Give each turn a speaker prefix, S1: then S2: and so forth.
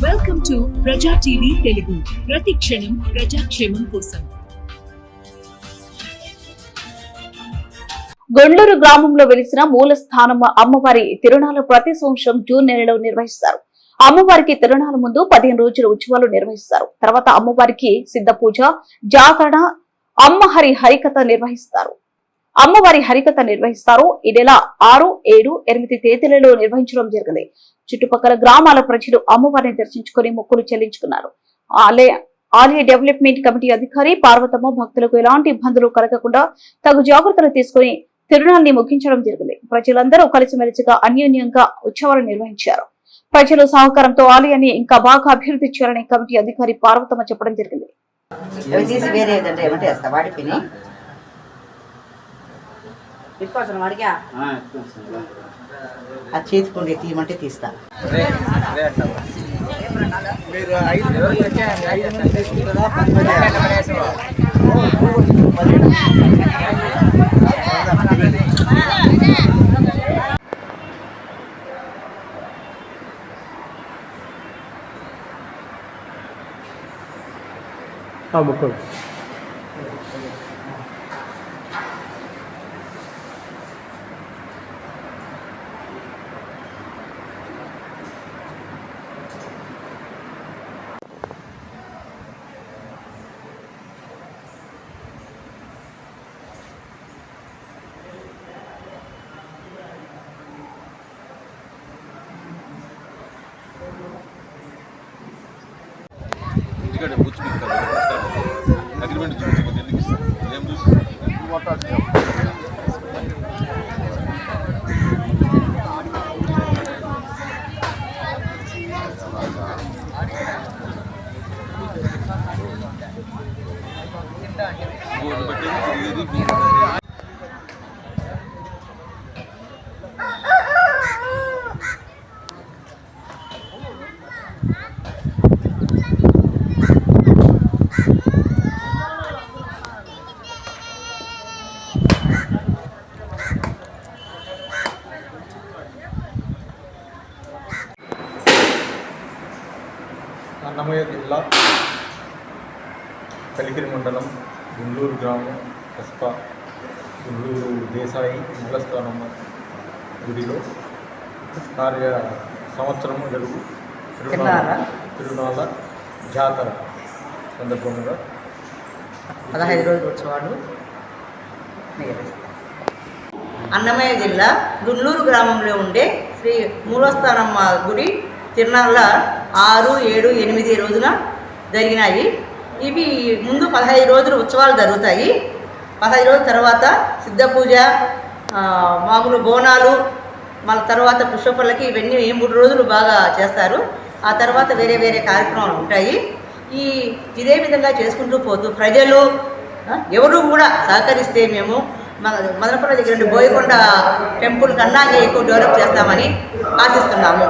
S1: Welcome to ప్రజా TV Telugu. ప్రతి క్షణం ప్రజాక్షేమం కోసం.
S2: గొండ్లూరు గ్రామంలో వెలిసిన మూల స్థానం అమ్మవారి తిరునాళ్లు ప్రతి సంవత్సరం జూన్ నెలలో నిర్వహిస్తారు. అమ్మవారికి తిరునాళ్ల ముందు 15 రోజుల ఉత్సవాలు నిర్వహిస్తారు. తర్వాత అమ్మవారికి సిద్ధ పూజ, జాగరణ, అమ్మవారి హరికథ నిర్వహిస్తారు. ఈ నెల 6, 7, 8 తేదీలలో నిర్వహించడం జరిగింది. చుట్టుపక్కల గ్రామాల ప్రజలు అమ్మవారిని దర్శించుకుని మొక్కులు చెల్లించుకున్నారు. ఆలయ డెవలప్మెంట్ కమిటీ అధికారి పార్వతమ్మ భక్తులకు ఎలాంటి ఇబ్బందులు కలగకుండా తగు జాగ్రత్తలు తీసుకుని తిరునాళ్ని ముగించడం జరిగింది. ప్రజలందరూ కలిసిమెలిసిగా అన్యోన్యంగా ఉత్సవాలు నిర్వహించారు. ప్రజల సహకారంతో ఆలయాన్ని ఇంకా బాగా అభివృద్ధి చేయాలని కమిటీ అధికారి పార్వతమ్మ చెప్పడం జరిగింది.
S3: చేతికుండే తీయమంటే తీస్తా.
S4: అగ్రిమెంట్ చూపించకపోతే ఎందుకు ఇస్తారు? ఏం చూసి
S5: అన్నమయ్య జిల్లా కలికిరి మండలం గుండ్లూరు గ్రామం కస్ప గుండ్లూరు దేశాయి మూలస్థానమ్మ గుడిలో సంవత్సరము జరుగు తిరునాళ్ళ జాతర సందర్భంగా
S3: 15 రోజుల ఉత్సవాలు అన్నమయ్య జిల్లా గుండ్లూరు గ్రామంలో ఉండే శ్రీ మూలస్థానమ్మ గుడి తిరునాళ్ళ 6, 7, 8 రోజున జరిగినాయి. ఇవి ముందు 15 రోజులు ఉత్సవాలు జరుగుతాయి. 15 రోజుల తర్వాత సిద్ధ పూజ, మామూలు బోనాలు, మళ్ళీ తర్వాత పుష్పపల్లకి, ఇవన్నీ 3 రోజులు బాగా చేస్తారు. ఆ తర్వాత వేరే వేరే కార్యక్రమాలు ఉంటాయి. ఇదే విధంగా చేసుకుంటూ పోతూ ప్రజలు ఎవరు కూడా సహకరిస్తే మేము మదనపల్లి దగ్గర బోయకొండ టెంపుల్ కన్నా ఎక్కువ డెవలప్ చేస్తామని ఆశిస్తున్నాము.